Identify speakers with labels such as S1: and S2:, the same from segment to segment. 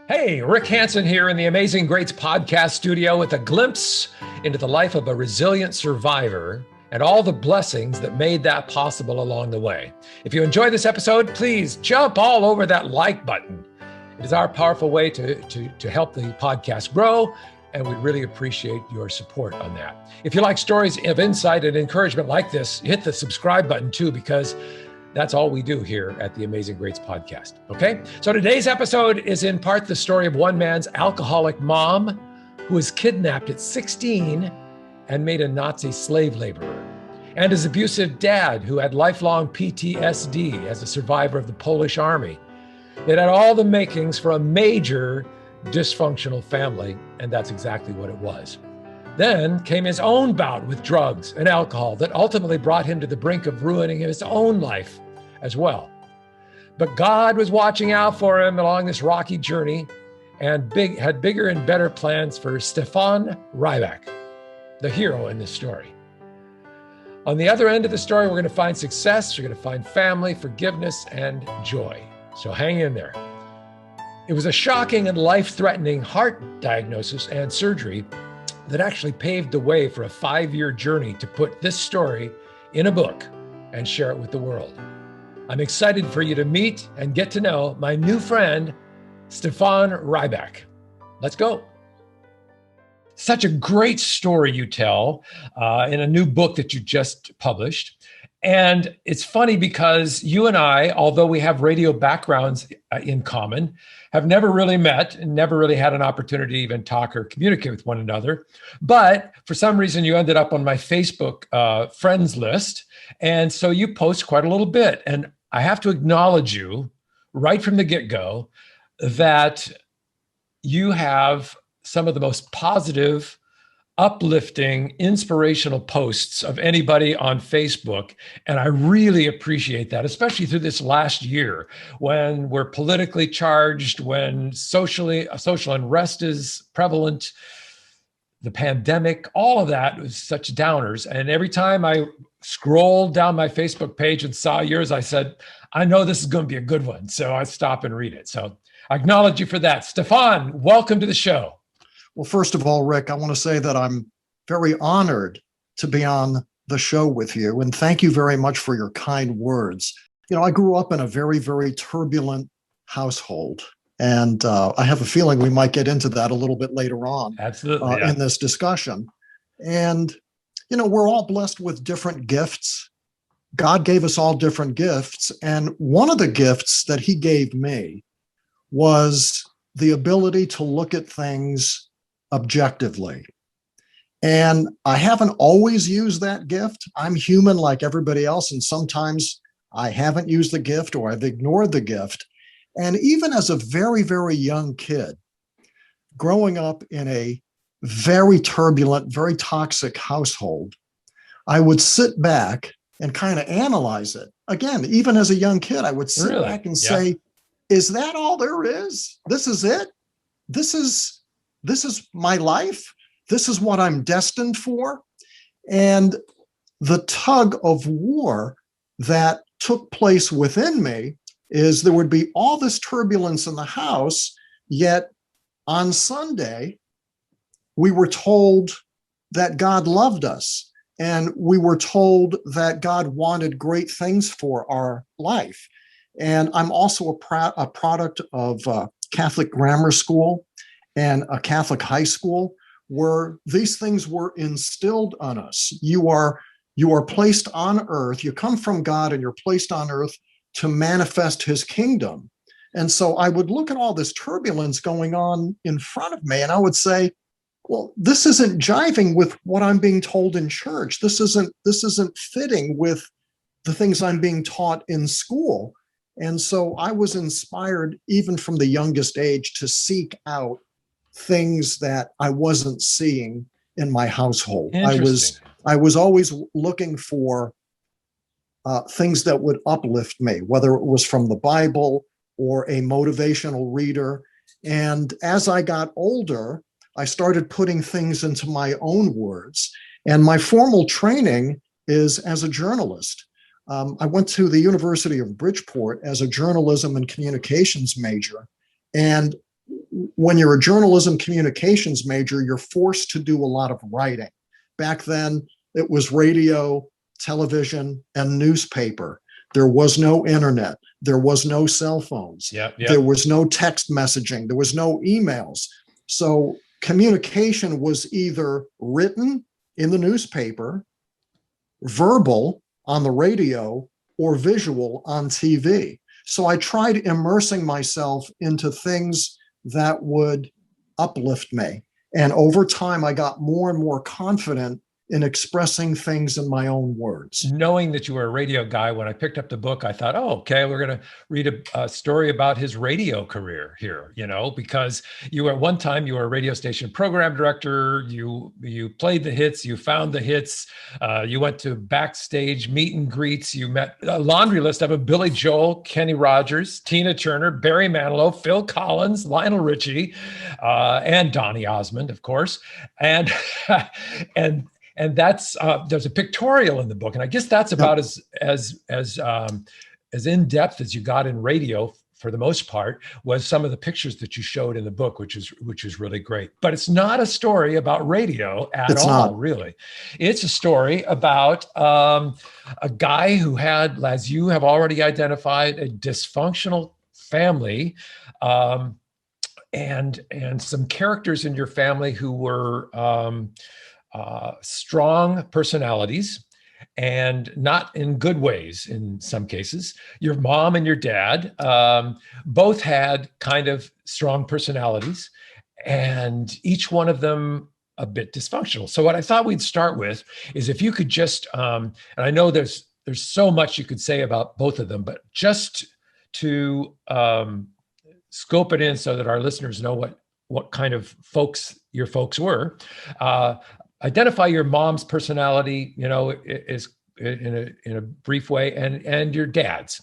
S1: Hey, Rick Hansen here in the Amazing Greats podcast studio with a glimpse into the life of a resilient survivor and all the blessings that made that possible along the way. If you enjoy this episode, please jump all over that like button. It is our powerful way to help the podcast grow, and we really appreciate your support on that. If you like stories of insight and encouragement like this, hit the subscribe button too, because that's all we do here at the Amazing Greats podcast. Okay. So today's episode is in part the story of one man's alcoholic mom who was kidnapped at 16 and made a Nazi slave laborer, and his abusive dad who had lifelong PTSD as a survivor of the Polish army. It had all the makings for a major dysfunctional family, and that's exactly what it was. Then came his own bout with drugs and alcohol that ultimately brought him to the brink of ruining his own life as well. But God was watching out for him along this rocky journey and had bigger and better plans for Stefan Rybak, the hero in this story. On the other end of the story, we're going to find success, we're going to find family, forgiveness, and joy. So hang in there. It was a shocking and life-threatening heart diagnosis and surgery that actually paved the way for a 5-year journey to put this story in a book and share it with the world. I'm excited for you to meet and get to know my new friend, Stefan Rybak. Let's go. Such a great story you tell in a new book that you just published. And it's funny because you and I, although we have radio backgrounds in common, have never really met and never really had an opportunity to even talk or communicate with one another. But for some reason, you ended up on my Facebook friends list. And so you post quite a little bit. And I have to acknowledge you right from the get-go that you have some of the most positive, uplifting, inspirational posts of anybody on Facebook. And I really appreciate that, especially through this last year when we're politically charged, when social unrest is prevalent, the pandemic, all of that was such downers. And every time I scrolled down my Facebook page and saw yours, I said, I know this is going to be a good one. So I stop and read it. So I acknowledge you for that. Stefan, welcome to the show.
S2: Well, first of all, Rick, I want to say that I'm very honored to be on the show with you. And thank you very much for your kind words. You know, I grew up in a very, very turbulent household. And I have a feeling we might get into that a little bit later on.
S1: Absolutely,
S2: in this discussion. And, you know, we're all blessed with different gifts. God gave us all different gifts. And one of the gifts that he gave me was the ability to look at things objectively. And I haven't always used that gift. I'm human like everybody else. And sometimes I haven't used the gift or I've ignored the gift. And even as a very, very young kid, growing up in a very turbulent, very toxic household, I would sit back and kind of analyze it. Again, even as a young kid, I would sit back and say, is that all there is? This is it? This is my life? This is what I'm destined for? And the tug of war that took place within me is there would be all this turbulence in the house, yet on Sunday, we were told that God loved us, and we were told that God wanted great things for our life. And I'm also a product of Catholic grammar school and a Catholic high school where these things were instilled on us. You are placed on earth, you come from God and you're placed on earth to manifest his kingdom. And so I would look at all this turbulence going on in front of me and I would say, well, this isn't jiving with what I'm being told in church. This isn't fitting with the things I'm being taught in school. And so I was inspired even from the youngest age to seek out things that I wasn't seeing in my household. I was always looking for things that would uplift me, whether it was from the Bible or a motivational reader. And as I got older, I started putting things into my own words. And my formal training is as a journalist. I went to the University of Bridgeport as a journalism and communications major. And when you're a journalism communications major, you're forced to do a lot of writing. Back then, it was radio, television, and newspaper. There was no internet. There was no cell phones. There was no text messaging. There was no emails. So communication was either written in the newspaper, verbal on the radio, or visual on TV. So I tried immersing myself into things that would uplift me. And over time, I got more and more confident in expressing things in my own words.
S1: Knowing that you were a radio guy, when I picked up the book, I thought, oh, okay, we're going to read a story about his radio career here, because you were at one time, you were a radio station program director, you played the hits, you found the hits, you went to backstage meet and greets, you met a laundry list of them: Billy Joel, Kenny Rogers, Tina Turner, Barry Manilow, Phil Collins, Lionel Richie, and Donny Osmond, of course. And that's there's a pictorial in the book, and I guess that's about as in depth as you got in radio for the most part, was some of the pictures that you showed in the book, which is really great. But it's not a story about radio at all, really. It's a story about a guy who had, as you have already identified, a dysfunctional family, and some characters in your family who were strong personalities, and not in good ways in some cases. Your mom and your dad both had kind of strong personalities, and each one of them a bit dysfunctional. So what I thought we'd start with is if you could just, and I know there's so much you could say about both of them, but just to scope it in so that our listeners know what kind of folks your folks were. Identify your mom's personality, is in a brief way, and your dad's.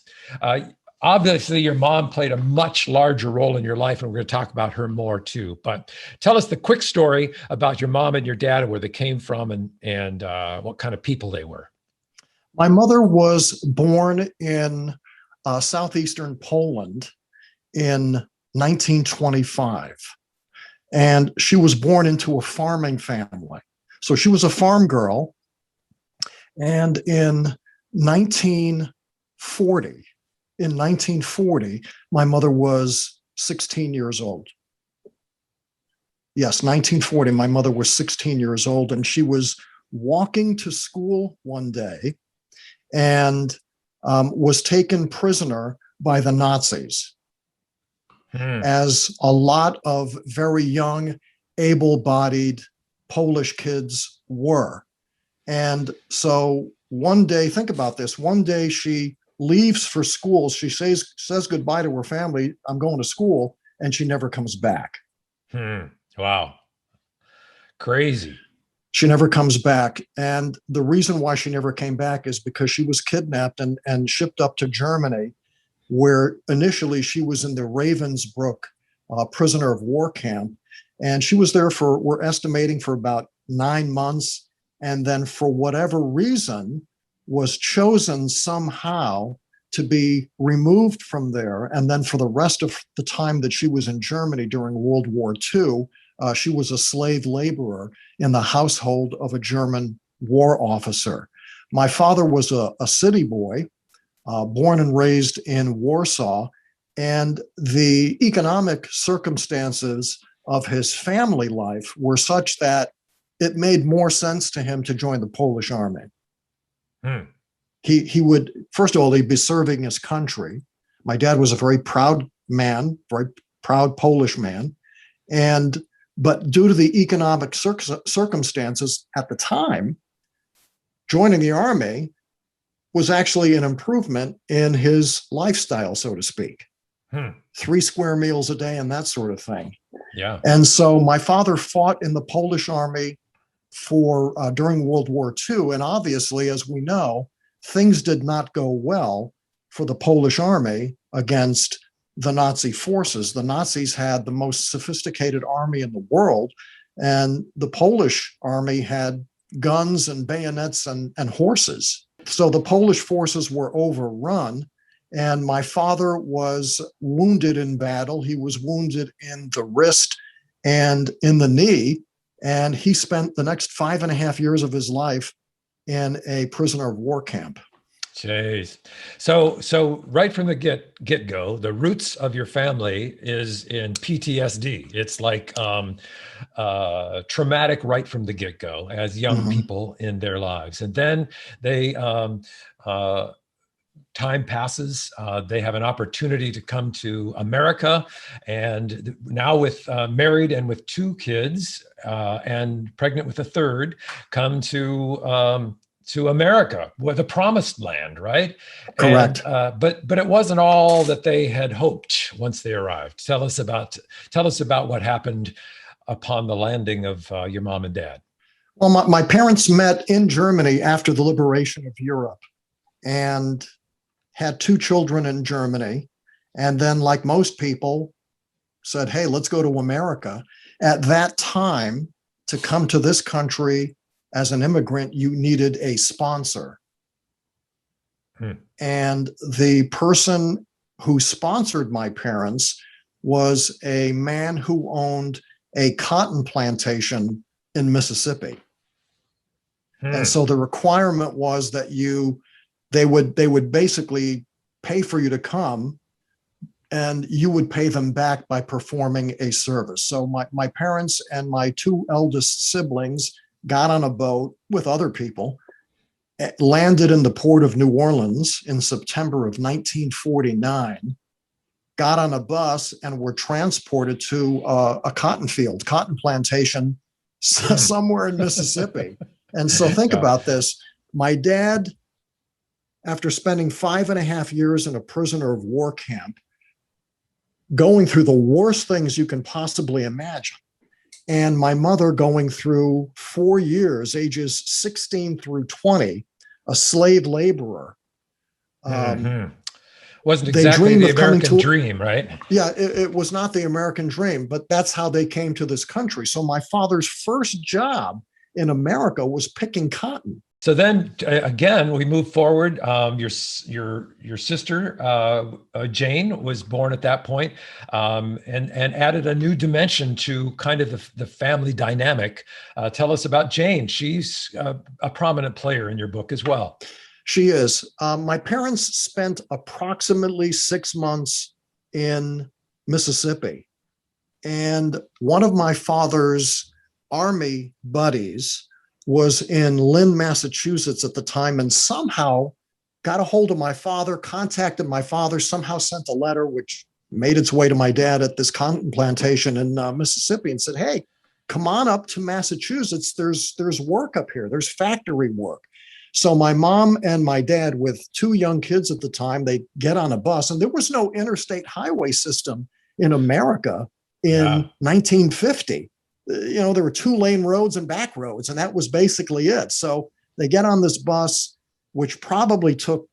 S1: Obviously, your mom played a much larger role in your life, and we're going to talk about her more too. But tell us the quick story about your mom and your dad, and where they came from, and what kind of people they were.
S2: My mother was born in southeastern Poland in 1925, and she was born into a farming family. So she was a farm girl. And in 1940, my mother was 16 years old. Yes, 1940, my mother was 16 years old, and she was walking to school one day and was taken prisoner by the Nazis, as a lot of very young, able-bodied Polish kids were. And so one day, think about this, one day she leaves for school. She says goodbye to her family. I'm going to school. And she never comes back.
S1: Wow. Crazy.
S2: She never comes back. And the reason why she never came back is because she was kidnapped and shipped up to Germany, where initially she was in the Ravensbrück prisoner of war camp. And she was there we're estimating, for about 9 months. And then for whatever reason was chosen somehow to be removed from there. And then for the rest of the time that she was in Germany during World War II, she was a slave laborer in the household of a German war officer. My father was a city boy, born and raised in Warsaw, and the economic circumstances of his family life were such that it made more sense to him to join the Polish army. He would, first of all, he'd be serving his country. My dad was a very proud man, very proud Polish man. But due to the economic circumstances at the time, joining the army was actually an improvement in his lifestyle, so to speak. 3 square meals a day and that sort of thing.
S1: Yeah.
S2: And so my father fought in the Polish army during World War II. And obviously, as we know, things did not go well for the Polish army against the Nazi forces. The Nazis had the most sophisticated army in the world, and the Polish army had guns and bayonets and horses. So the Polish forces were overrun, And my father was wounded in battle. He was wounded in the wrist and in the knee. And he spent the next 5.5 years of his life in a prisoner of war camp.
S1: Jeez. So right from the get go, the roots of your family is in PTSD. It's like traumatic right from the get go as young people in their lives, and then they time passes. They have an opportunity to come to America, and now with married and with 2 kids and pregnant with a third, come to America, with the promised land, right?
S2: Correct.
S1: And, but it wasn't all that they had hoped once they arrived. Tell us about what happened upon the landing of your mom and dad.
S2: Well, my parents met in Germany after the liberation of Europe, and had 2 children in Germany. And then, like most people, said, hey, let's go to America. At that time, to come to this country as an immigrant, you needed a sponsor. And the person who sponsored my parents was a man who owned a cotton plantation in Mississippi. And so the requirement was that they would basically pay for you to come, and you would pay them back by performing a service. So my parents and my 2 eldest siblings got on a boat with other people, landed in the port of New Orleans in September of 1949, got on a bus, and were transported to a cotton plantation somewhere in Mississippi. And so think about this. My dad, after spending 5.5 years in a prisoner of war camp, going through the worst things you can possibly imagine, and my mother going through 4 years, ages 16 through 20, a slave laborer.
S1: Wasn't exactly the American dream, right?
S2: Yeah, it was not the American dream, but that's how they came to this country. So my father's first job in America was picking cotton.
S1: So then again, we move forward. Your sister, Jane, was born at that point, and added a new dimension to kind of the family dynamic. Tell us about Jane. She's a prominent player in your book as well.
S2: She is. My parents spent approximately 6 months in Mississippi. And one of my father's Army buddies was in Lynn, Massachusetts at the time, and somehow got a hold of my father, contacted my father, somehow sent a letter which made its way to my dad at this cotton plantation in Mississippi, and said, hey, come on up to Massachusetts. There's work up here. There's factory work. So my mom and my dad, with 2 young kids at the time, they get on a bus, and there was no interstate highway system in America in 1950. There were 2-lane roads and back roads, and that was basically it. So they get on this bus, which probably took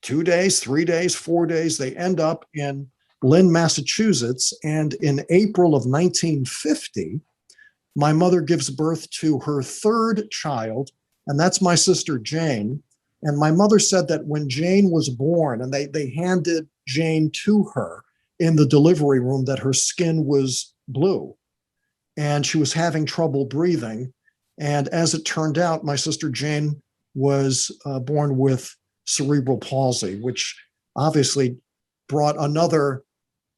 S2: 2 days, 3 days, 4 days. They end up in Lynn, Massachusetts. And in April of 1950, my mother gives birth to her 3rd child, and that's my sister Jane. And my mother said that when Jane was born, and they handed Jane to her in the delivery room, that her skin was blue and she was having trouble breathing. And as it turned out, my sister Jane was born with cerebral palsy, which obviously brought another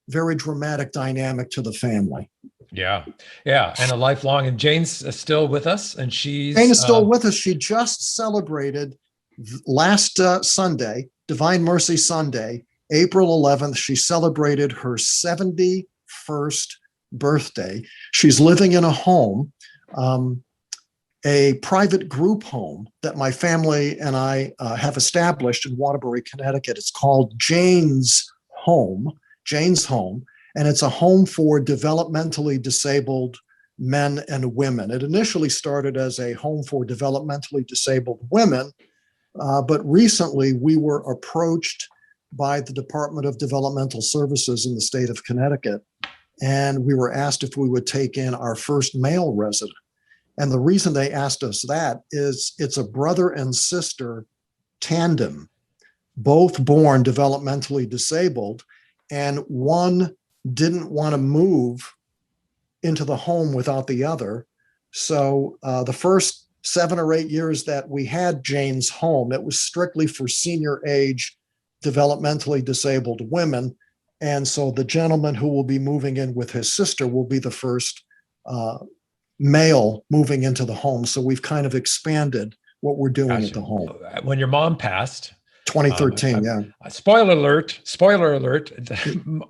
S2: very dramatic dynamic to the famay.
S1: Yeah. And a lifelong, and Jane's still with us, and Jane
S2: is still with us. She just celebrated last Sunday, Divine Mercy Sunday, April 11th. She celebrated her 71st birthday. She's living in a home, a private group home that my family and I have established in Waterbury, Connecticut. It's called Jane's Home, and it's a home for developmentally disabled men and women. It initially started as a home for developmentally disabled women, but recently we were approached by the Department of Developmental Services in the state of Connecticut, and we were asked if we would take in our first male resident. And the reason they asked us that is it's a brother and sister tandem both born developmentally disabled, and one didn't want to move into the home without the other. So the first 7 or 8 years that we had Jane's home, it was strictly for senior age, developmentally disabled women. And so the gentleman who will be moving in with his sister will be the first male moving into the home. So we've kind of expanded what we're doing at the home.
S1: When your mom passed,
S2: 2013, yeah.
S1: Spoiler alert.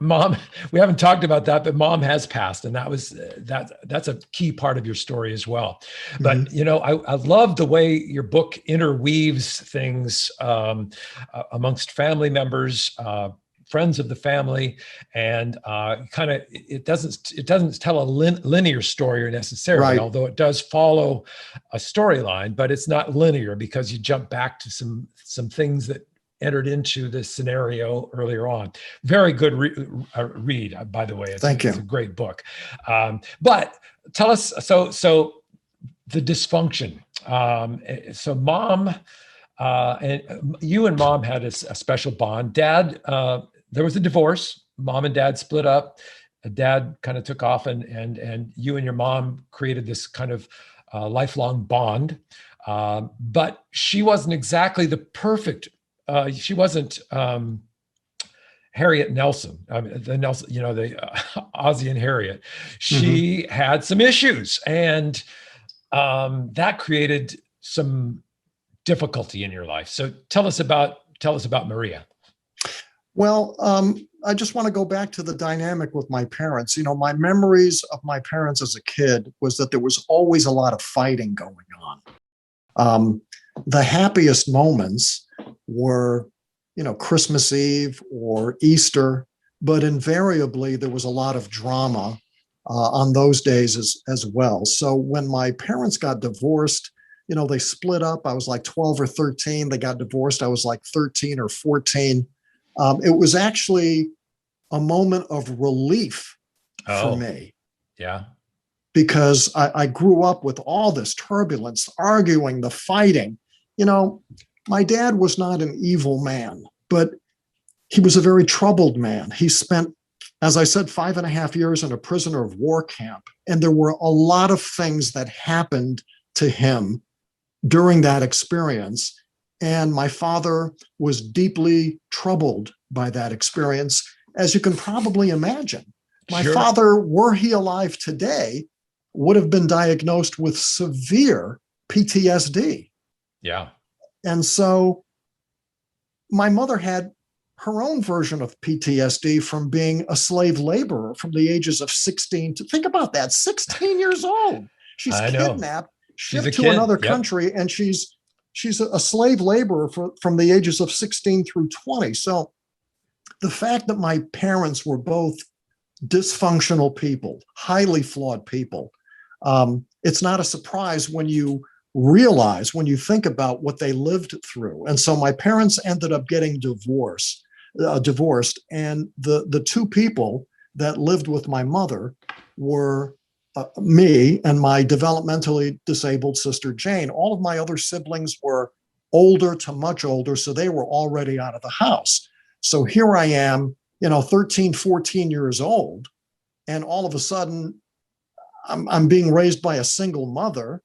S1: Mom, we haven't talked about that, but mom has passed. And that's a key part of your story as well. But, I love the way your book interweaves things amongst family members, friends of the family, and it doesn't tell a linear story necessarily, right, although it does follow a storyline, but it's not linear because you jump back to some things that entered into this scenario earlier on. Very good read, by the way.
S2: Thank you.
S1: It's a great book. But tell us, so the dysfunction. So mom, and you and mom had a special bond. Dad, there was a divorce. Mom and dad split up. Dad kind of took off, and you and your mom created this kind of lifelong bond. But she wasn't exactly the perfect. She wasn't Harriet Nelson. The Nelson, the Ozzie and Harriet. She had some issues, and that created some difficulty in your life. So tell us about Maria.
S2: Well, I just want to go back to the dynamic with my parents. My memories of my parents as a kid was that there was always a lot of fighting going on. The happiest moments were, Christmas Eve or Easter, but invariably there was a lot of drama on those days as well. So when my parents got divorced, they split up. I was like 12 or 13. They got divorced. I was like 13 or 14. It was actually a moment of relief for me.
S1: Yeah.
S2: Because I grew up with all this turbulence, arguing, the fighting. My dad was not an evil man, but he was a very troubled man. He spent, as I said, 5.5 years in a prisoner of war camp. And there were a lot of things that happened to him during that experience. And my father was deeply troubled by that experience, as you can probably imagine. My father, were he alive today, would have been diagnosed with severe PTSD.
S1: Yeah.
S2: And so my mother had her own version of PTSD from being a slave laborer from the ages of 16 to, think about that, 16 years old. She's kidnapped, shipped to another country, and she's a slave laborer from the ages of 16 through 20. So the fact that my parents were both dysfunctional people, highly flawed people, it's not a surprise when you realize, when you think about what they lived through. And so my parents ended up getting divorced, and the two people that lived with my mother were me and my developmentally disabled sister, Jane. All of my other siblings were older to much older, so they were already out of the house. So here I am, 13, 14 years old, and all of a sudden I'm being raised by a single mother,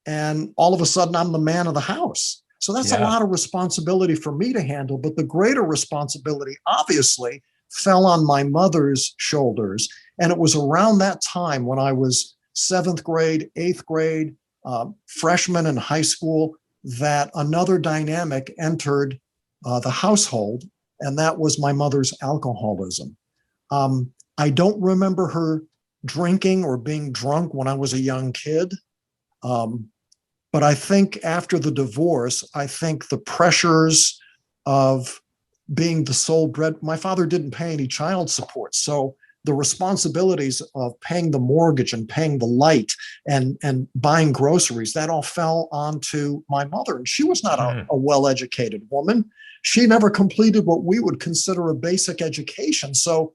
S2: and all of a sudden I'm the man of the house. So that's a lot of responsibility for me to handle, but the greater responsibility obviously fell on my mother's shoulders. And it was around that time, when I was 7th grade, 8th grade, freshman in high school, that another dynamic entered the household, and that was my mother's alcoholism. I don't remember her drinking or being drunk when I was a young kid. But I think after the divorce, I think the pressures of being the sole bread, my father didn't pay any child support. So the responsibilities of paying the mortgage and paying the light and buying groceries, that all fell onto my mother. And she was not a well-educated woman. She never completed what we would consider a basic education. So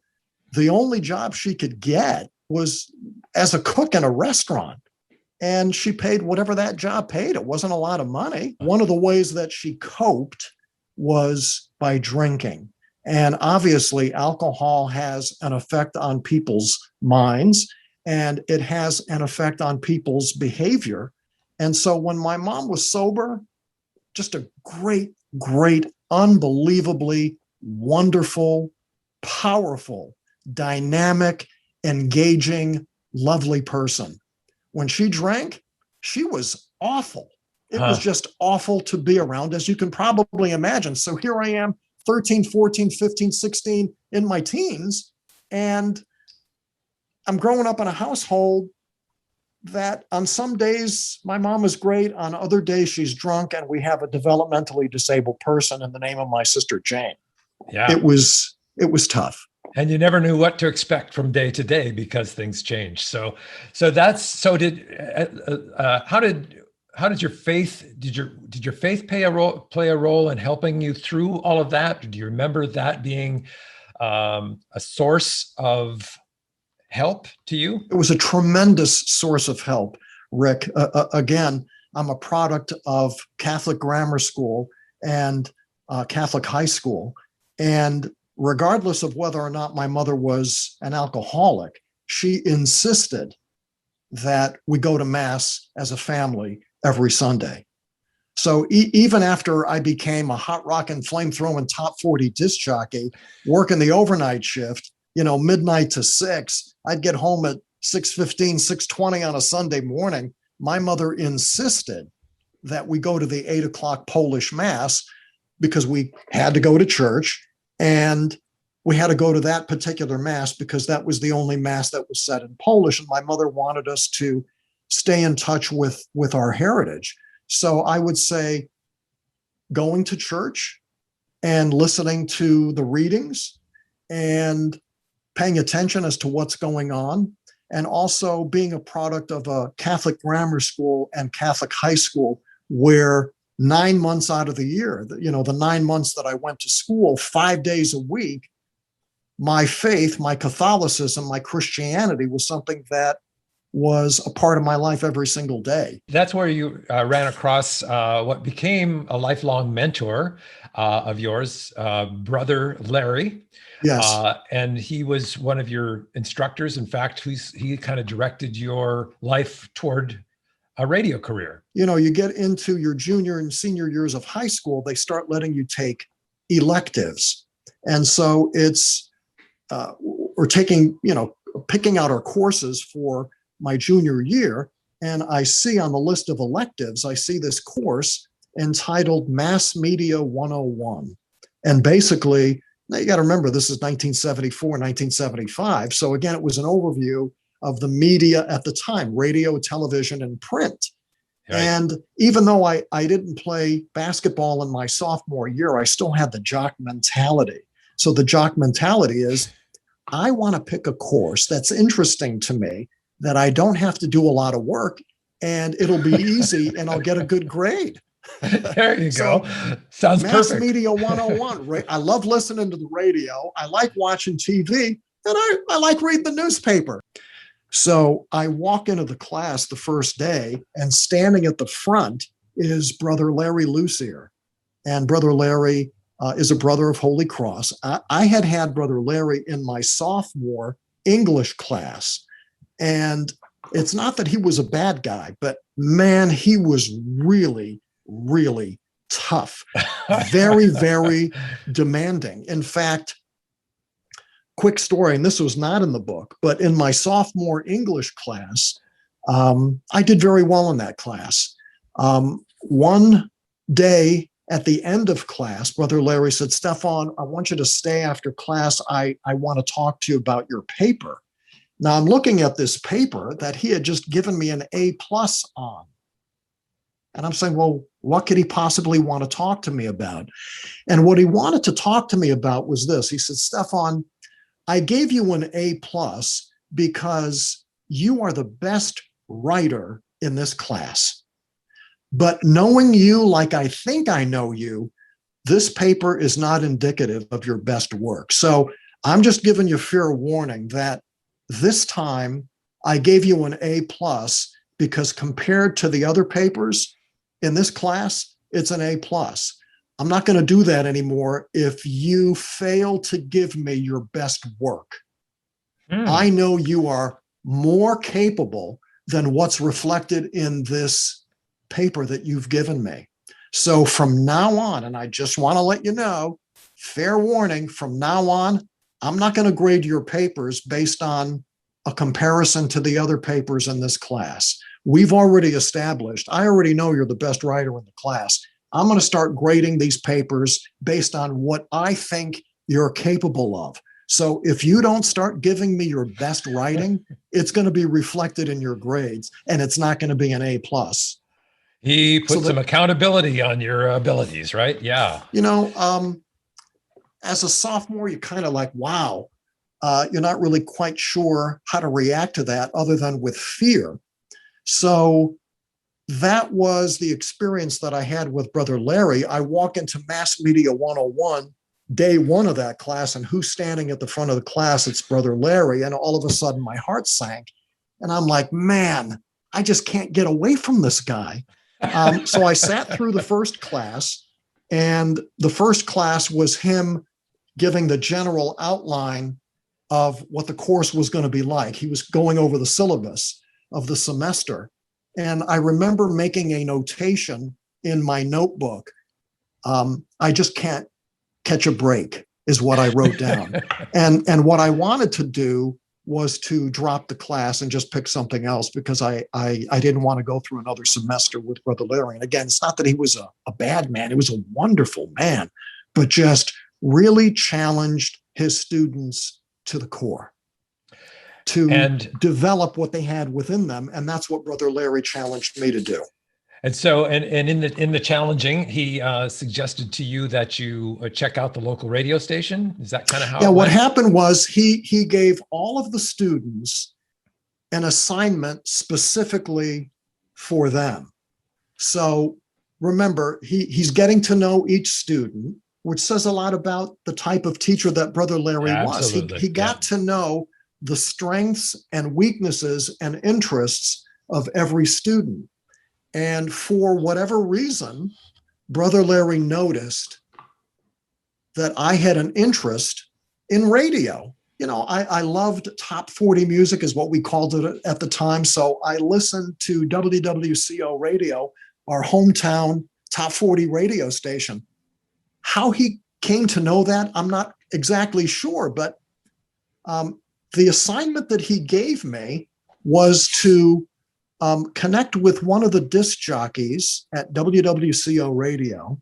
S2: the only job she could get was as a cook in a restaurant. And she paid whatever that job paid. It wasn't a lot of money. One of the ways that she coped was by drinking. And obviously, alcohol has an effect on people's minds, and it has an effect on people's behavior. And so when my mom was sober, just a great, great, unbelievably wonderful, powerful, dynamic, engaging, lovely person. When she drank, she was awful. It was just awful to be around, as you can probably imagine. So here I am, 13, 14, 15, 16, in my teens, and I'm growing up in a household that on some days my mom is great, on other days she's drunk, and we have a developmentally disabled person in the name of my sister Jane.
S1: Yeah.
S2: It was tough.
S1: And you never knew what to expect from day to day because things change. So how did your faith, did your faith play a role in helping you through all of that? Do you remember that being a source of help to you?
S2: It was a tremendous source of help, Rick. Again, I'm a product of Catholic grammar school and Catholic high school. And regardless of whether or not my mother was an alcoholic, she insisted that we go to Mass as a family every Sunday. So even after I became a hot rockin' flame-throwing top 40 disc jockey, working the overnight shift, midnight to 6, I'd get home at 6:15, 6:20 on a Sunday morning. My mother insisted that we go to the 8 o'clock Polish Mass because we had to go to church, and we had to go to that particular Mass because that was the only Mass that was said in Polish. And my mother wanted us to stay in touch with our heritage. So I would say going to church and listening to the readings and paying attention as to what's going on, and also being a product of a Catholic grammar school and Catholic high school where 9 months out of the year, the 9 months that I went to school, 5 days a week, my faith, my Catholicism, my Christianity was something that was a part of my life every single day.
S1: That's where you ran across what became a lifelong mentor of yours, Brother Larry.
S2: Yes.
S1: And he was one of your instructors. In fact, he kind of directed your life toward a radio career.
S2: You get into your junior and senior years of high school, they start letting you take electives. And so we're taking, picking out our courses for my junior year. And I see on the list of electives, I see this course entitled Mass Media 101. And basically, now you got to remember, this is 1974, 1975. So again, it was an overview of the media at the time, radio, television, and print. Right. And even though I didn't play basketball in my sophomore year, I still had the jock mentality. So the jock mentality is, I want to pick a course that's interesting to me, that I don't have to do a lot of work, and it'll be easy, and I'll get a good grade.
S1: There you go. Sounds
S2: Mass
S1: perfect.
S2: Media 101. Right? I love listening to the radio. I like watching TV, and I like reading the newspaper. So I walk into the class the first day, and standing at the front is Brother Larry Lucier. And Brother Larry is a brother of Holy Cross. I had Brother Larry in my sophomore English class. And it's not that he was a bad guy, but man, he was really, really tough. Very, very demanding. In fact, quick story, and this was not in the book, but in my sophomore English class, I did very well in that class. One day at the end of class, Brother Larry said, "Stefan, I want you to stay after class. I want to talk to you about your paper." Now I'm looking at this paper that he had just given me an A+ on. And I'm saying, well, what could he possibly want to talk to me about? And what he wanted to talk to me about was this. He said, "Stefan, I gave you an A+ because you are the best writer in this class. But knowing you like I think I know you, this paper is not indicative of your best work. So I'm just giving you fair warning that this time I gave you an A+ because compared to the other papers in this class, it's an A+. I'm not going to do that anymore if you fail to give me your best work. I know you are more capable than what's reflected in this paper that you've given me. So from now on, and I just want to let you know, fair warning, from now on, I'm not going to grade your papers based on a comparison to the other papers in this class. We've already established, I already know you're the best writer in the class. I'm going to start grading these papers based on what I think you're capable of. So if you don't start giving me your best writing, it's going to be reflected in your grades, and it's not going to be an A+.
S1: He put some accountability on your abilities, right? Yeah.
S2: As a sophomore, you're kind of like, wow, you're not really quite sure how to react to that other than with fear. So that was the experience that I had with Brother Larry. I walk into Mass Media 101, day one of that class, and who's standing at the front of the class? It's Brother Larry. And all of a sudden my heart sank. And I'm like, man, I just can't get away from this guy. So I sat through the first class, and the first class was him giving the general outline of what the course was going to be like. He was going over the syllabus of the semester. And I remember making a notation in my notebook. I just can't catch a break is what I wrote down. And what I wanted to do was to drop the class and just pick something else, because I didn't want to go through another semester with Brother Larry. And again, it's not that he was a bad man. He was a wonderful man, but just really challenged his students to the core, to develop what they had within them. And that's what Brother Larry challenged me to do.
S1: And so, and in the challenging, he suggested to you that you check out the local radio station. Is that kind of how?
S2: Yeah. What happened was he gave all of the students an assignment specifically for them. So remember, he's getting to know each student, which says a lot about the type of teacher that Brother Larry was. He got to know the strengths and weaknesses and interests of every student. And for whatever reason, Brother Larry noticed that I had an interest in radio. I loved top 40 music, is what we called it at the time. So I listened to WWCO radio, our hometown top 40 radio station. How he came to know that, I'm not exactly sure, but the assignment that he gave me was to connect with one of the disc jockeys at WWCO radio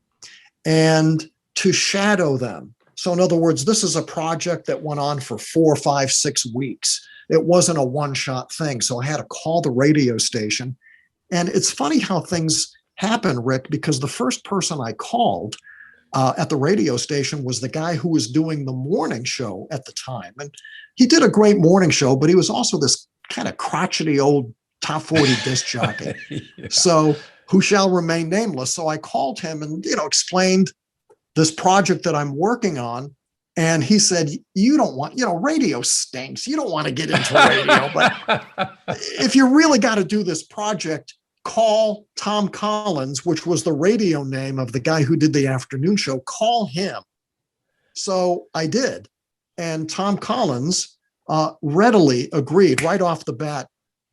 S2: and to shadow them. So in other words, this is a project that went on for 4, 5, 6 weeks. It wasn't a one-shot thing. So I had to call the radio station. And it's funny how things happen, Rick, because the first person I called at the radio station was the guy who was doing the morning show at the time. And he did a great morning show, but he was also this kind of crotchety old top 40 disc jockey. Yeah. So who shall remain nameless. So I called him and, explained this project that I'm working on. And he said, you don't want, radio stinks. You don't want to get into radio, but if you really got to do this project, call Tom Collins, which was the radio name of the guy who did the afternoon show. Call him. So I did. And Tom Collins readily agreed right off the bat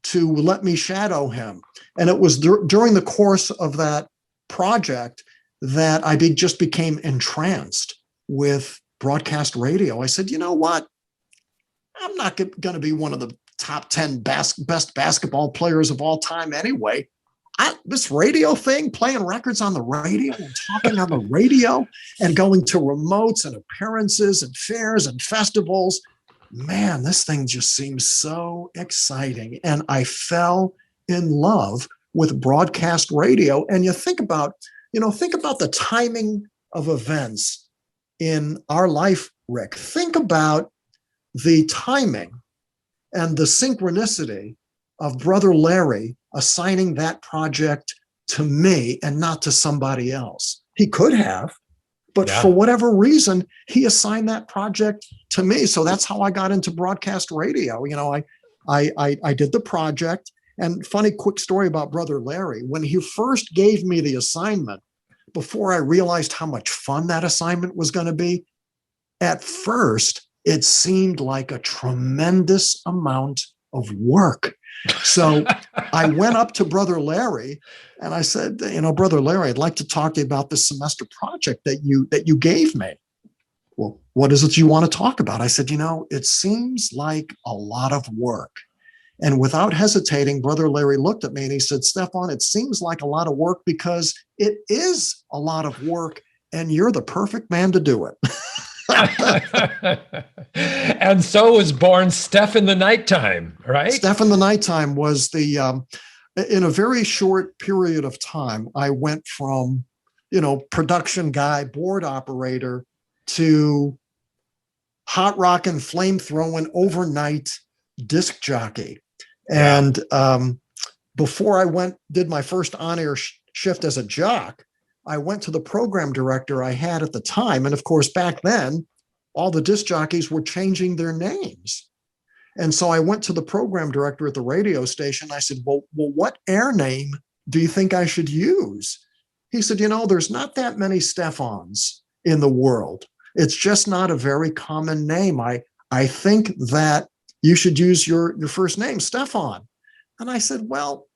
S2: to let me shadow him. And it was during the course of that project that I just became entranced with broadcast radio. I said, you know what? I'm not going to be one of the top 10 best basketball players of all time anyway. This radio thing, playing records on the radio and talking on the radio and going to remotes and appearances and fairs and festivals, man, this thing just seems so exciting. And I fell in love with broadcast radio. And you think about the timing of events in our life, Rick. Think about the timing and the synchronicity of Brother Larry assigning that project to me and not to somebody else. He could have, but for whatever reason, he assigned that project to me. So that's how I got into broadcast radio. I did the project. And funny quick story about Brother Larry. When he first gave me the assignment, before I realized how much fun that assignment was going to be, at first, it seemed like a tremendous amount of work. So I went up to Brother Larry and I said, Brother Larry, I'd like to talk to you about this semester project that you gave me. Well, what is it you want to talk about? I said, it seems like a lot of work. And without hesitating, Brother Larry looked at me and he said, Stefan, it seems like a lot of work because it is a lot of work and you're the perfect man to do it.
S1: And so was born Steph in the Nighttime, right?
S2: Steph in the Nighttime was in a very short period of time, I went from, production guy, board operator to hot rockin', flame throwing, overnight disc jockey. And before I did my first on-air shift as a jock, I went to the program director I had at the time. And of course, back then, all the disc jockeys were changing their names. And so I went to the program director at the radio station. I said, well, what air name do you think I should use? He said, there's not that many Stefans in the world. It's just not a very common name. I think that you should use your first name, Stefan. And I said, well,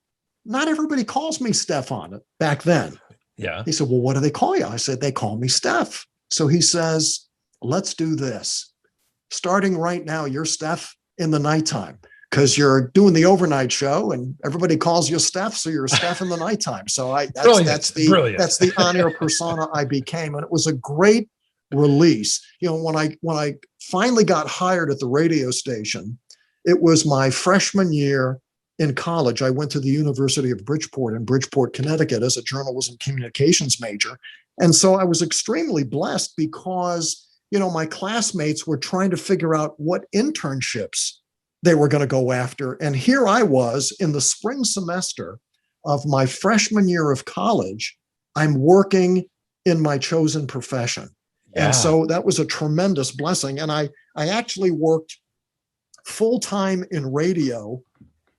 S2: not everybody calls me Stefan back then.
S1: Yeah.
S2: He said, well, what do they call you? I said, they call me Steph. So he says, let's do this. Starting right now, you're Steph in the Nighttime because you're doing the overnight show and everybody calls you Steph. So you're Steph in the Nighttime. So that's the on-air persona I became. And it was a great release. When I finally got hired at the radio station, it was my freshman year in college. I went to the University of Bridgeport in Bridgeport, Connecticut as a journalism communications major. And so I was extremely blessed because, my classmates were trying to figure out what internships they were going to go after. And here I was in the spring semester of my freshman year of college. I'm working in my chosen profession. Yeah. And so that was a tremendous blessing. And I actually worked full-time in radio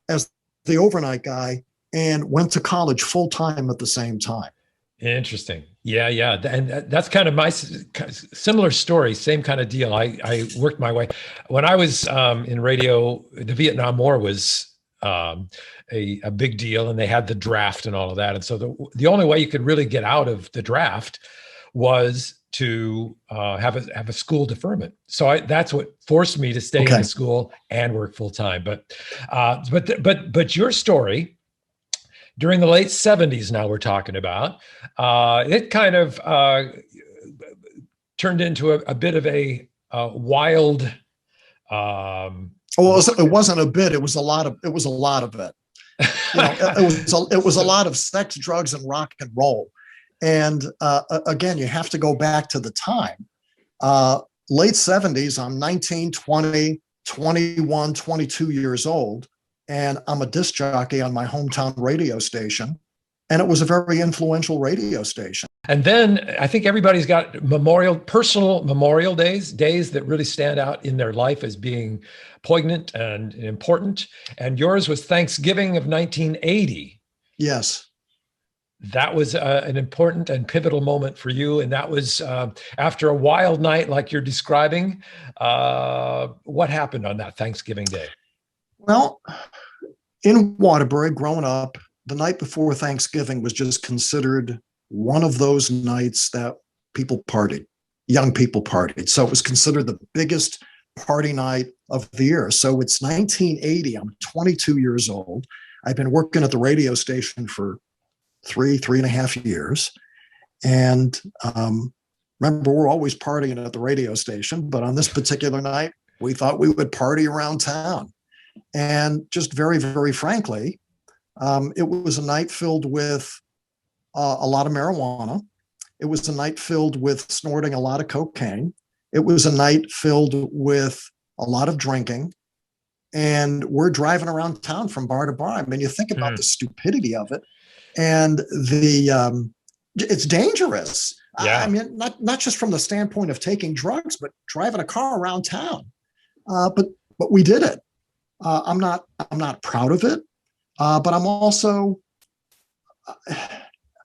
S2: as the overnight guy and went to college full-time at the same time.
S1: Interesting. Yeah. And that's kind of my similar story, same kind of deal. I worked my way. When I was in radio, the Vietnam War was a big deal and they had the draft and all of that. And so the only way you could really get out of the draft was to have a school deferment. So that's what forced me to stay in school and work full time. But your story during the late 70s, now we're talking about, it kind of turned into a bit of a wild.
S2: It wasn't a bit. It was a lot of it. It was a lot of sex, drugs, and rock and roll. And again, you have to go back to the time. Late 70s, I'm 19, 20, 21, 22 years old. And I'm a disc jockey on my hometown radio station. And it was a very influential radio station.
S1: And then I think everybody's got personal memorial days that really stand out in their life as being poignant and important. And yours was Thanksgiving of 1980.
S2: Yes.
S1: That was an important and pivotal moment for you. And that was after a wild night like you're describing. What happened on that Thanksgiving day?
S2: Well, in Waterbury, growing up, the night before Thanksgiving was just considered one of those nights that people partied, young people partied. So it was considered the biggest party night of the year. So it's 1980. I'm 22 years old. I've been working at the radio station for three and a half years. And remember, we're always partying at the radio station. But on this particular night, we thought we would party around town. And just very, very frankly, it was a night filled with a lot of marijuana. It was a night filled with snorting a lot of cocaine. It was a night filled with a lot of drinking. And we're driving around town from bar to bar. I mean, you think about the stupidity of it. And it's dangerous.
S1: Yeah.
S2: I mean, not just from the standpoint of taking drugs, but driving a car around town. But we did it. I'm not proud of it, but I'm also,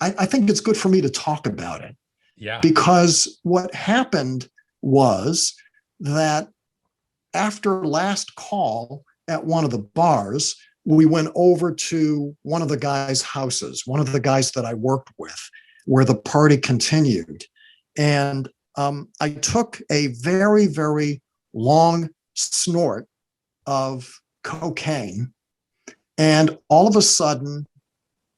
S2: I think it's good for me to talk about it.
S1: Yeah.
S2: Because what happened was that after last call at one of the bars, we went over to one of the guys' houses, one of the guys that I worked with, where the party continued. And I took a very, very long snort of cocaine. And all of a sudden,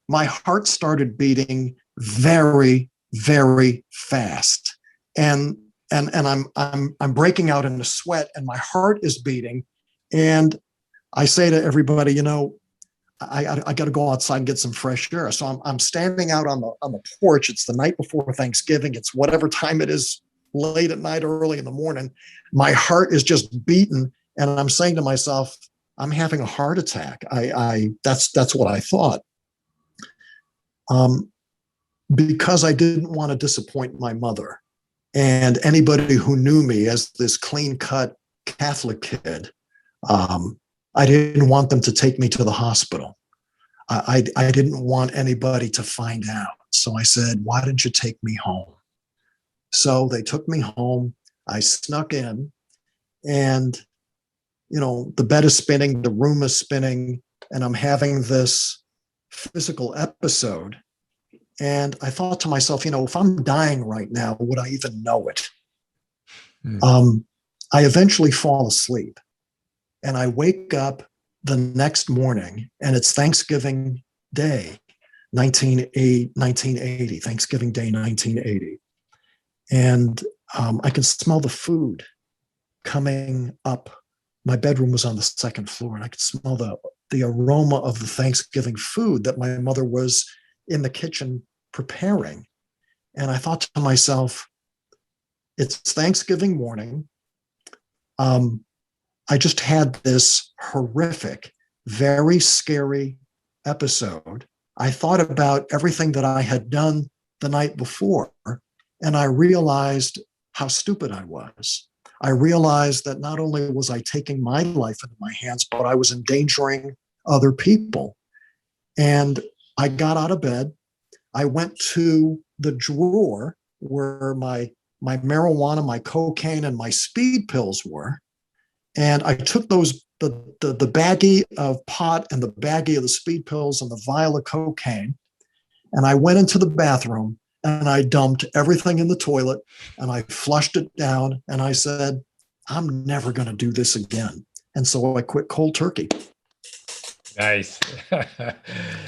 S2: my heart started beating very, very fast. And I'm breaking out into sweat, and my heart is beating. And I say to everybody, I got to go outside and get some fresh air. So I'm standing out on the porch. It's the night before Thanksgiving. It's whatever time it is, late at night, early in the morning. My heart is just beating, and I'm saying to myself, I'm having a heart attack. That's what I thought. Because I didn't want to disappoint my mother and anybody who knew me as this clean-cut Catholic kid. I didn't want them to take me to the hospital. I didn't want anybody to find out. So I said, why didn't you take me home? So they took me home. I snuck in, and, the bed is spinning, the room is spinning, and I'm having this physical episode. And I thought to myself, if I'm dying right now, would I even know it? I eventually fall asleep, and I wake up the next morning, and it's Thanksgiving Day, 1980, Thanksgiving Day, 1980. And I can smell the food coming up. My bedroom was on the second floor, and I could smell the aroma of the Thanksgiving food that my mother was in the kitchen preparing. And I thought to myself, it's Thanksgiving morning. I just had this horrific, very scary episode. I thought about everything that I had done the night before, and I realized how stupid I was. I realized that not only was I taking my life into my hands, but I was endangering other people. And I got out of bed. I went to the drawer where my marijuana, my cocaine, and my speed pills were. And I took the baggie of pot and the baggie of the speed pills and the vial of cocaine. And I went into the bathroom, and I dumped everything in the toilet, and I flushed it down, and I said, I'm never going to do this again. And so I quit cold turkey.
S1: Nice.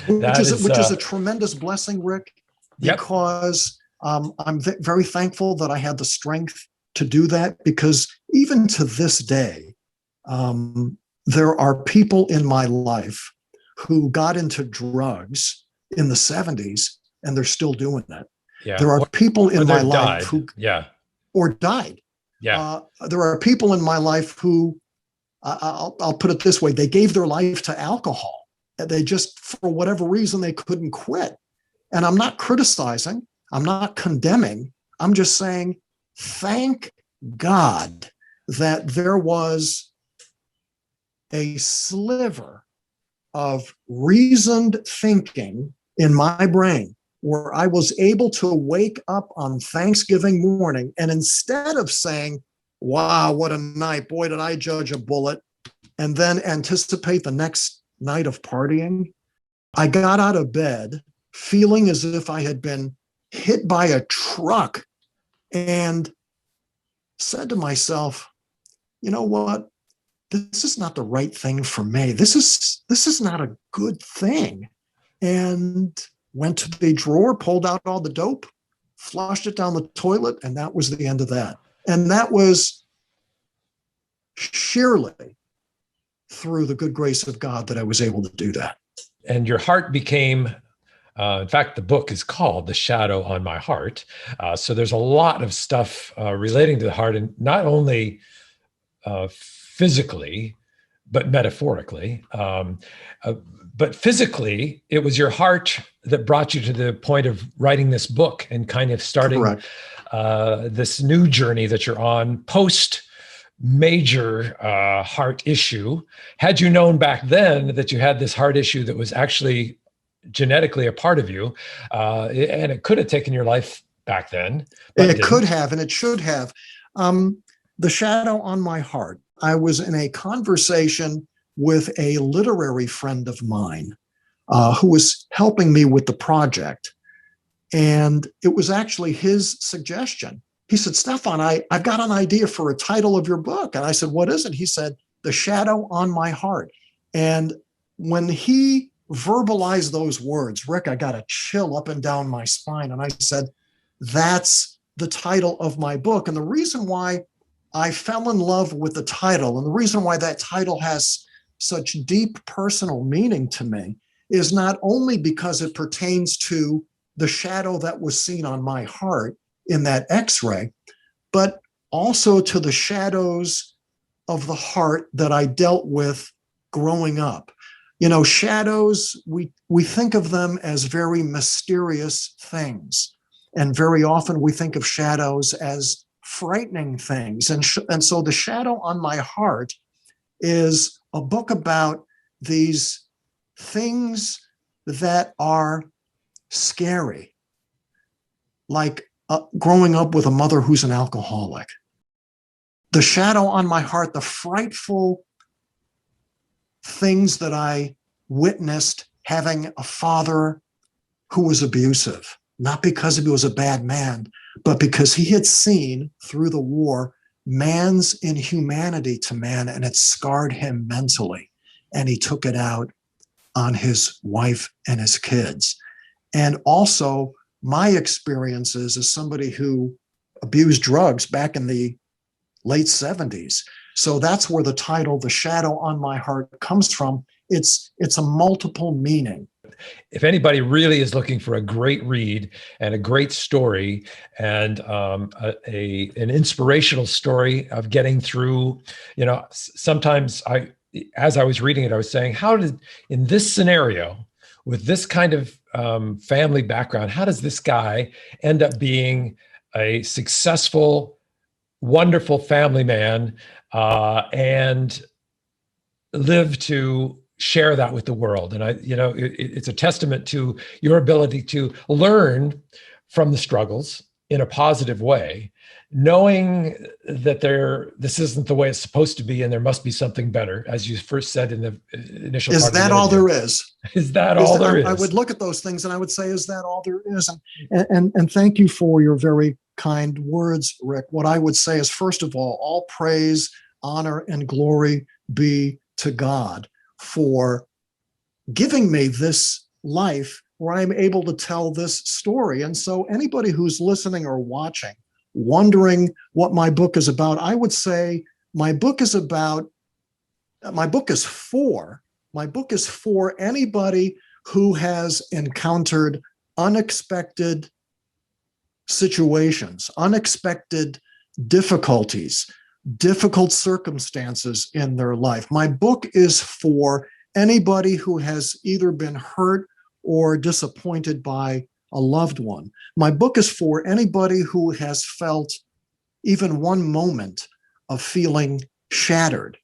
S2: which is a tremendous blessing, Rick, because I'm very thankful that I had the strength to do that, because even to this day, there are people in my life who got into drugs in the 70s, and they're still doing it.
S1: Yeah.
S2: There are people in my life who or died.
S1: Yeah.
S2: There are people in my life who, I'll put it this way, they gave their life to alcohol. They just, for whatever reason, they couldn't quit. And I'm not criticizing, I'm not condemning. I'm just saying, thank God that there was a sliver of reasoned thinking in my brain where I was able to wake up on Thanksgiving morning, and instead of saying, wow, what a night, boy, did I judge a bullet, and then anticipate the next night of partying, I got out of bed feeling as if I had been hit by a truck, and said to myself, you know what? This is not the right thing for me. This is not a good thing. And went to the drawer, pulled out all the dope, flushed it down the toilet, and that was the end of that. And that was sheerly through the good grace of God that I was able to do that.
S1: And your heart became, in fact, the book is called The Shadow on My Heart. So there's a lot of stuff relating to the heart, and not only physically, but metaphorically. But physically, it was your heart that brought you to the point of writing this book and kind of starting this new journey that you're on post major heart issue. Had you known back then that you had this heart issue that was actually genetically a part of you, and it could have taken your life back then. But
S2: it could have, and it should have. The shadow on my heart. I was in a conversation with a literary friend of mine who was helping me with the project. And it was actually his suggestion. He said, Stefan, I've got an idea for a title of your book. And I said, what is it? He said, The Shadow on My Heart. And when he verbalized those words, Rick, I got a chill up and down my spine. And I said, that's the title of my book. And the reason why I fell in love with the title, and the reason why that title has such deep personal meaning to me, is not only because it pertains to the shadow that was seen on my heart in that X-ray, but also to the shadows of the heart that I dealt with growing up. You know, shadows, we think of them as very mysterious things. And very often we think of shadows as frightening things. And so The Shadow on My Heart is a book about these things that are scary, like growing up with a mother who's an alcoholic. The shadow on my heart, the frightful things that I witnessed having a father who was abusive, not because he was a bad man, but because he had seen through the war man's inhumanity to man, and it scarred him mentally. And he took it out on his wife and his kids. And also my experiences as somebody who abused drugs back in the late 70s. So that's where the title, The Shadow on My Heart, comes from. It's a multiple meaning.
S1: If anybody really is looking for a great read and a great story and an inspirational story of getting through, you know, sometimes as I was reading it, I was saying, in this scenario, with this kind of family background, how does this guy end up being a successful, wonderful family man and live to share that with the world? And it's a testament to your ability to learn from the struggles in a positive way, knowing that this isn't the way it's supposed to be, and there must be something better, as you first said in the initial part.
S2: Is that all there is?
S1: Is that all there is?
S2: I would look at those things and I would say, is that all there is? And thank you for your very kind words, Rick. What I would say is, first of all praise, honor, and glory be to God for giving me this life where I'm able to tell this story. And so anybody who's listening or watching, wondering what my book is about, I would say my book is for anybody who has encountered unexpected situations, unexpected difficulties, difficult circumstances in their life. My book is for anybody who has either been hurt or disappointed by a loved one. My book is for anybody who has felt even one moment of feeling shattered.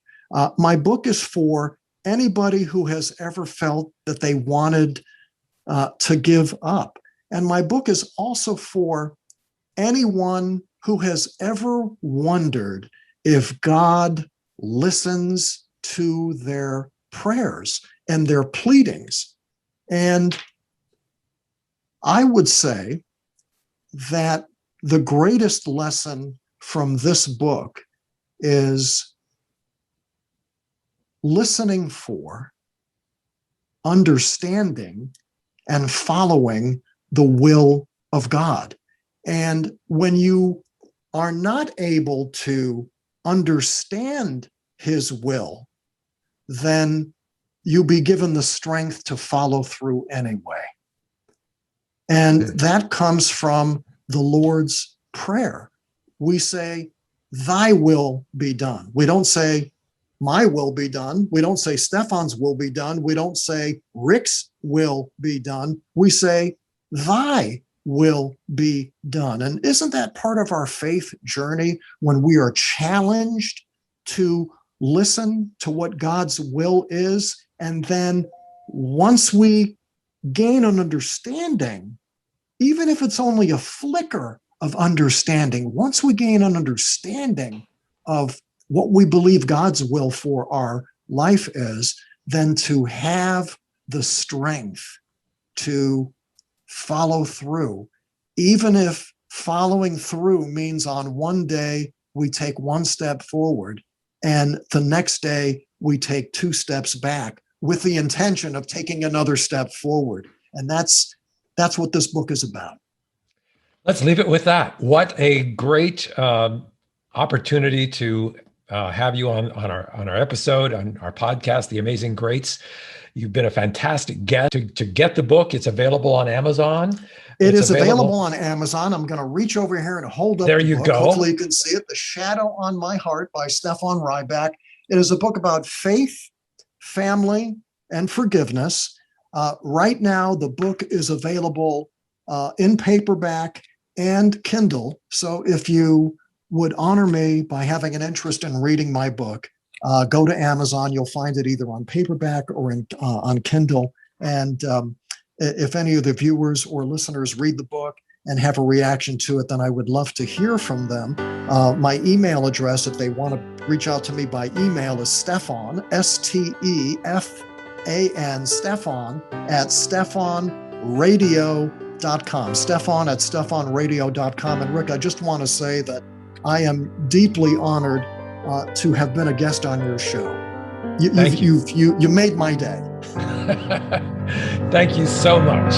S2: My book is for anybody who has ever felt that they wanted to give up. And my book is also for anyone who has ever wondered if God listens to their prayers and their pleadings. And I would say that the greatest lesson from this book is listening for, understanding, and following the will of God. And when you are not able to understand his will, then you'll be given the strength to follow through anyway. And that comes from the Lord's Prayer. We say, thy will be done. We don't say, my will be done. We don't say Stefan's will be done. We don't say Rick's will be done. We say, thy will be done. And isn't that part of our faith journey when we are challenged to listen to what God's will is? And then once we gain an understanding, even if it's only a flicker of understanding, once we gain an understanding of what we believe God's will for our life is, then to have the strength to follow through, even if following through means on one day we take one step forward and the next day we take two steps back with the intention of taking another step forward. And that's what this book is about.
S1: Let's leave it with that. What a great opportunity to have you on our episode, on our podcast, The Amazing Greats. You've been a fantastic guest. To get the book, it's available on Amazon.
S2: It is available on Amazon. I'm going to reach over here and hold up the book.
S1: Go.
S2: Hopefully you can see it. The Shadow on My Heart by Stefan Rybak. It is a book about faith, family, and forgiveness. Right now, the book is available in paperback and Kindle. So if you would honor me by having an interest in reading my book, go to Amazon. You'll find it either on paperback or on Kindle. And if any of the viewers or listeners read the book and have a reaction to it, then I would love to hear from them. My email address, if they want to reach out to me by email, is Stefan, Stefan, Stefan at stefanradio.com. Stefan at stefanradio.com. And Rick, I just want to say that I am deeply honored to have been a guest on your show. You made my day.
S1: Thank you so much.